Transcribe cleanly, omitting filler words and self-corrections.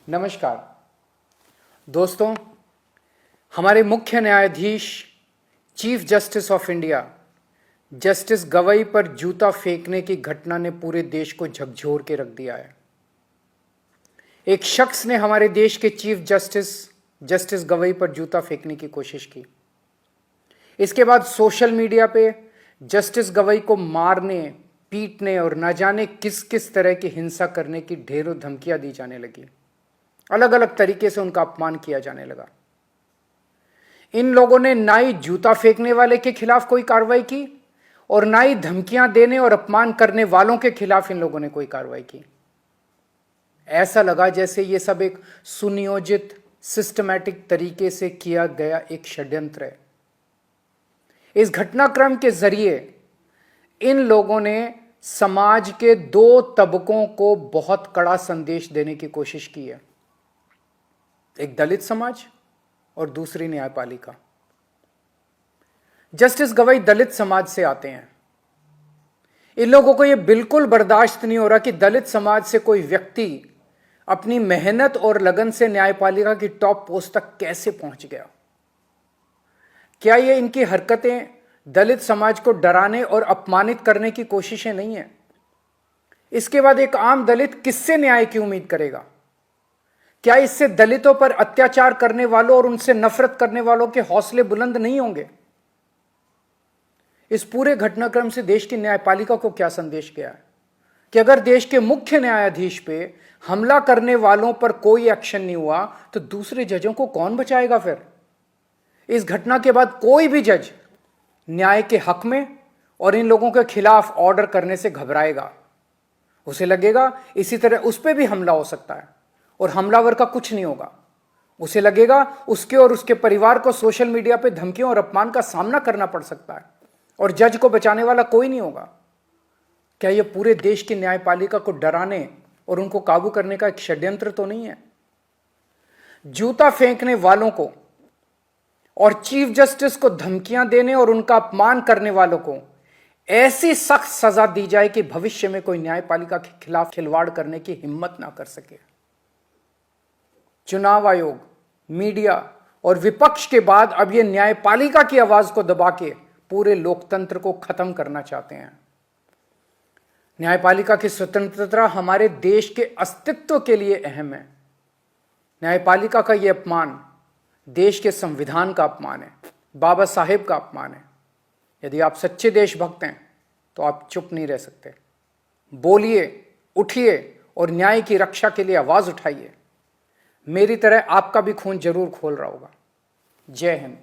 नमस्कार दोस्तों, हमारे मुख्य न्यायाधीश chief justice of India justice Gavai पर जूता फेंकने की घटना ने पूरे देश को झकझोर के रख दिया है। एक शख्स ने हमारे देश के चीफ जस्टिस गवई पर जूता फेंकने की कोशिश की। इसके बाद सोशल मीडिया पे जस्टिस गवई को मारने, पीटने और न जाने किस किस तरह की हिंसा करने की ढेरों धमकियां दी जाने लगी। अलग अलग तरीके से उनका अपमान किया जाने लगा। इन लोगों ने ना ही जूता फेंकने वाले के खिलाफ कोई कार्रवाई की और ना ही धमकियां देने और अपमान करने वालों के खिलाफ इन लोगों ने कोई कार्रवाई की। ऐसा लगा जैसे ये सब एक सुनियोजित, सिस्टमैटिक तरीके से किया गया एक षड्यंत्र है। इस घटनाक्रम के जरिए इन लोगों ने समाज के दो तबकों को बहुत कड़ा संदेश देने की कोशिश की है, एक दलित समाज और दूसरी न्यायपालिका। जस्टिस गवई दलित समाज से आते हैं। इन लोगों को यह बिल्कुल बर्दाश्त नहीं हो रहा कि दलित समाज से कोई व्यक्ति अपनी मेहनत और लगन से न्यायपालिका की टॉप पोस्ट तक कैसे पहुंच गया। क्या ये इनकी हरकतें दलित समाज को डराने और अपमानित करने की कोशिशें नहीं है? इसके बाद एक आम दलित किससे न्याय की उम्मीद करेगा? क्या इससे दलितों पर अत्याचार करने वालों और उनसे नफरत करने वालों के हौसले बुलंद नहीं होंगे? इस पूरे घटनाक्रम से देश की न्यायपालिका को क्या संदेश गया है कि अगर देश के मुख्य न्यायाधीश पे हमला करने वालों पर कोई एक्शन नहीं हुआ तो दूसरे जजों को कौन बचाएगा? फिर इस घटना के बाद कोई भी जज न्याय के हक में और इन लोगों के खिलाफ ऑर्डर करने से घबराएगा। उसे लगेगा इसी तरह उस पर भी हमला हो सकता है और हमलावर का कुछ नहीं होगा। उसे लगेगा उसके और उसके परिवार को सोशल मीडिया पे धमकियों और अपमान का सामना करना पड़ सकता है और जज को बचाने वाला कोई नहीं होगा। क्या यह पूरे देश की न्यायपालिका को डराने और उनको काबू करने का एक षड्यंत्र तो नहीं है? जूता फेंकने वालों को और चीफ जस्टिस को धमकियां देने और उनका अपमान करने वालों को ऐसी सख्त सजा दी जाए कि भविष्य में कोई न्यायपालिका के खिलाफ खिलवाड़ करने की हिम्मत ना कर सके। चुनाव आयोग, मीडिया और विपक्ष के बाद अब यह न्यायपालिका की आवाज को दबा के पूरे लोकतंत्र को खत्म करना चाहते हैं। न्यायपालिका की स्वतंत्रता हमारे देश के अस्तित्व के लिए अहम है। न्यायपालिका का यह अपमान देश के संविधान का अपमान है, बाबा साहेब का अपमान है। यदि आप सच्चे देशभक्त हैं तो आप चुप नहीं रह सकते। बोलिए, उठिए और न्याय की रक्षा के लिए आवाज उठाइए। मेरी तरह आपका भी खून जरूर खोल रहा होगा। जय हिंद।